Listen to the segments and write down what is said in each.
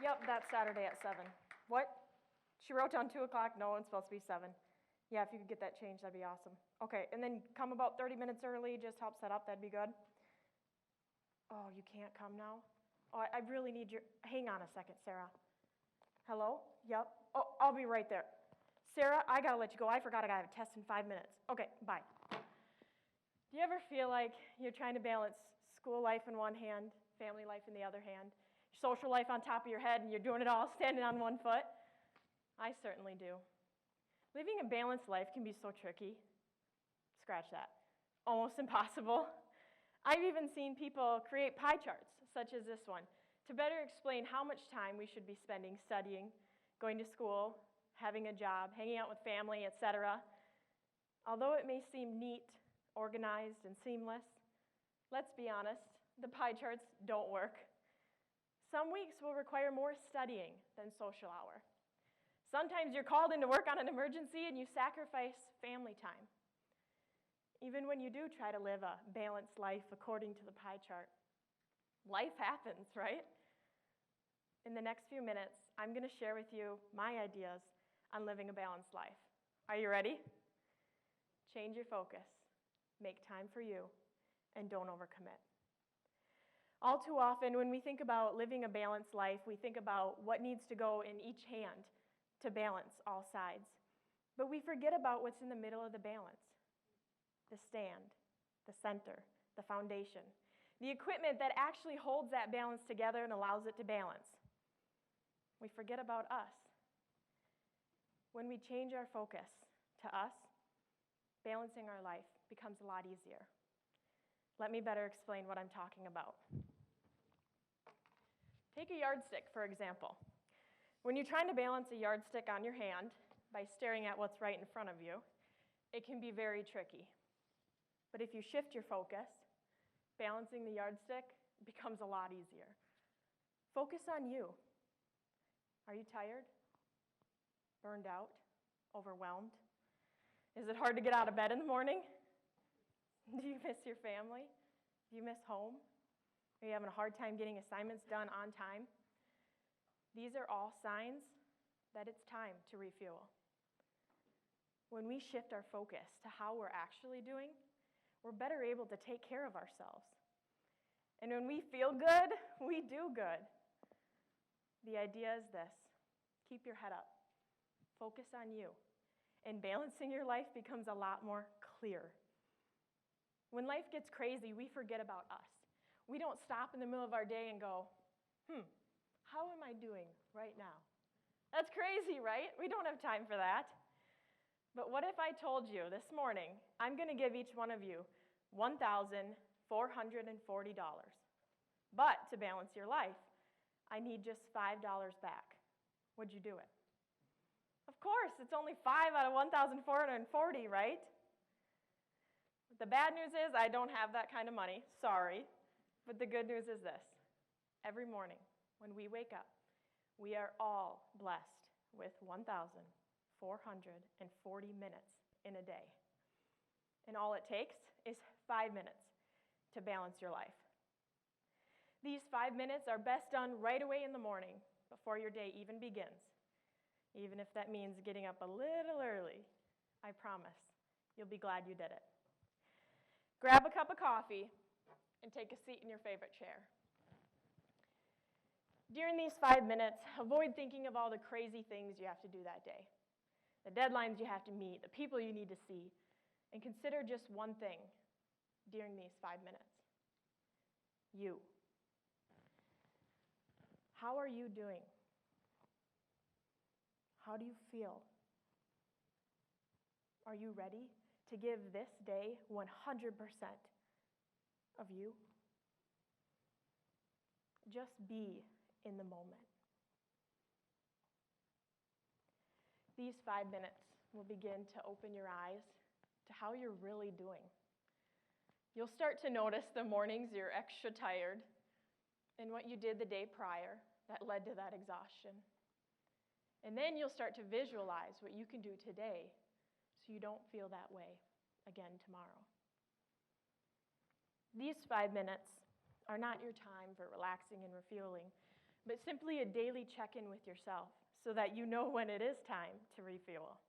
Yep, that's Saturday at 7. What? She wrote down 2 o'clock. No, it's supposed to be 7. Yeah, if you could get that changed, that'd be awesome. Okay, and then come about 30 minutes early, just help set up, that'd be good. Oh, you can't come now? Oh, I really need your, hang on a second, Sarah. Hello? Yep. Oh, I'll be right there. Sarah, I gotta let you go. I forgot I gotta have a test in 5 minutes. Okay, bye. Do you ever feel like you're trying to balance school life in one hand, family life in the other hand, social life on top of your head, and you're doing it all standing on one foot? I certainly do. Living a balanced life can be so tricky. Scratch that. Almost impossible. I've even seen people create pie charts, such as this one, to better explain how much time we should be spending studying, going to school, having a job, hanging out with family, etc. Although it may seem neat, organized, and seamless, let's be honest, the pie charts don't work. Some weeks will require more studying than social hour. Sometimes you're called into work on an emergency and you sacrifice family time. Even when you do try to live a balanced life according to the pie chart, life happens, right? In the next few minutes, I'm going to share with you my ideas on living a balanced life. Are you ready? Change your focus, make time for you, and don't overcommit. All too often, when we think about living a balanced life, we think about what needs to go in each hand to balance all sides. But we forget about what's in the middle of the balance. The stand, the center, the foundation, the equipment that actually holds that balance together and allows it to balance. We forget about us. When we change our focus to us, balancing our life becomes a lot easier. Let me better explain what I'm talking about. Take a yardstick, for example. When you're trying to balance a yardstick on your hand by staring at what's right in front of you, it can be very tricky. But if you shift your focus, balancing the yardstick becomes a lot easier. Focus on you. Are you tired? Burned out? Overwhelmed? Is it hard to get out of bed in the morning? Do you miss your family? Do you miss home? Are you having a hard time getting assignments done on time? These are all signs that it's time to refuel. When we shift our focus to how we're actually doing, we're better able to take care of ourselves. And when we feel good, we do good. The idea is this: keep your head up, focus on you, and balancing your life becomes a lot more clear. When life gets crazy, we forget about us. We don't stop in the middle of our day and go, how am I doing right now? That's crazy, right? We don't have time for that. But what if I told you this morning, I'm going to give each one of you $1,440. But to balance your life, I need just $5 back. Would you do it? Of course, it's only 5 out of 1,440, right? The bad news is I don't have that kind of money, sorry. But the good news is this: every morning when we wake up, we are all blessed with 1,440 minutes in a day. And all it takes is 5 minutes to balance your life. These 5 minutes are best done right away in the morning before your day even begins. Even if that means getting up a little early, I promise you'll be glad you did it. Grab a cup of coffee and take a seat in your favorite chair. During these 5 minutes, avoid thinking of all the crazy things you have to do that day, the deadlines you have to meet, the people you need to see, and consider just one thing during these 5 minutes: you. How are you doing? How do you feel? Are you ready to give this day 100% of you? Just be in the moment. These 5 minutes will begin to open your eyes to how you're really doing. You'll start to notice the mornings you're extra tired and what you did the day prior that led to that exhaustion. And then you'll start to visualize what you can do today so you don't feel that way again tomorrow. These 5 minutes are not your time for relaxing and refueling. but simply a daily check-in with yourself so that you know when it is time to refuel.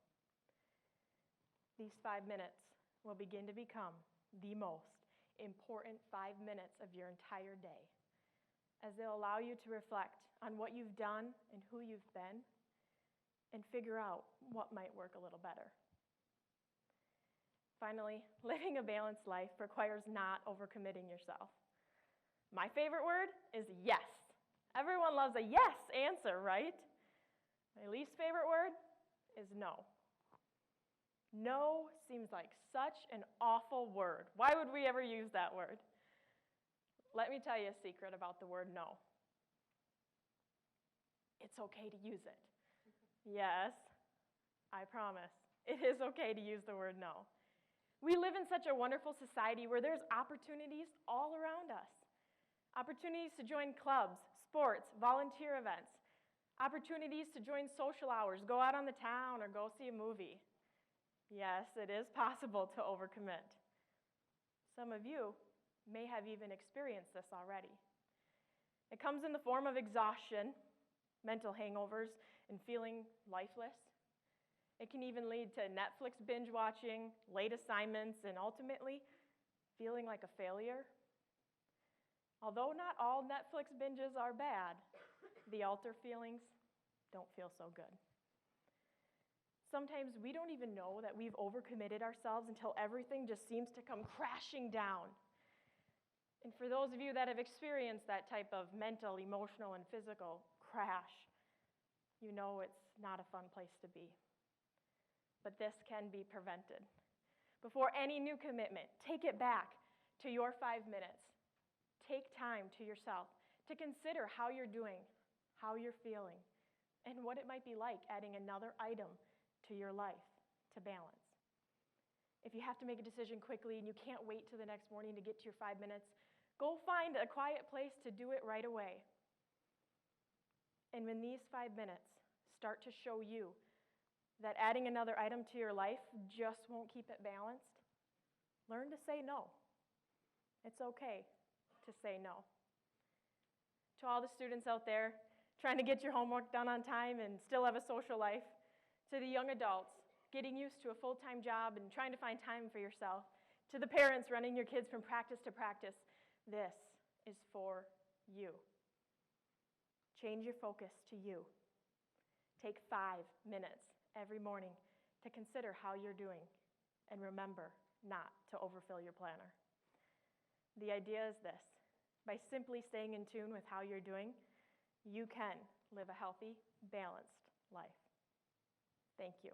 These 5 minutes will begin to become the most important 5 minutes of your entire day, as they'll allow you to reflect on what you've done and who you've been, and figure out what might work a little better. Finally, living a balanced life requires not overcommitting yourself. My favorite word is yes. Everyone loves a yes answer, right? My least favorite word is no. No seems like such an awful word. Why would we ever use that word? Let me tell you a secret about the word no. It's okay to use it. Yes, I promise. It is okay to use the word no. We live in such a wonderful society where there's opportunities all around us. Opportunities to join clubs, sports, volunteer events. Opportunities to join social hours, go out on the town, or go see a movie. Yes, it is possible to overcommit. Some of you may have even experienced this already. It comes in the form of exhaustion, mental hangovers, and feeling lifeless. It can even lead to Netflix binge watching, late assignments, and ultimately feeling like a failure. Although not all Netflix binges are bad, the altar feelings don't feel so good. Sometimes we don't even know that we've overcommitted ourselves until everything just seems to come crashing down. And for those of you that have experienced that type of mental, emotional, and physical crash, you know it's not a fun place to be. But this can be prevented. Before any new commitment, take it back to your 5 minutes. Take time to yourself to consider how you're doing, how you're feeling, and what it might be like adding another item to your life to balance. If you have to make a decision quickly and you can't wait till the next morning to get to your 5 minutes, go find a quiet place to do it right away. And when these 5 minutes start to show you that adding another item to your life just won't keep it balanced, learn to say no. It's okay to say no. To all the students out there trying to get your homework done on time and still have a social life, to the young adults getting used to a full-time job and trying to find time for yourself, to the parents running your kids from practice to practice, this is for you. Change your focus to you. Take 5 minutes every morning to consider how you're doing, and remember not to overfill your planner. The idea is this: by simply staying in tune with how you're doing, you can live a healthy, balanced life. Thank you.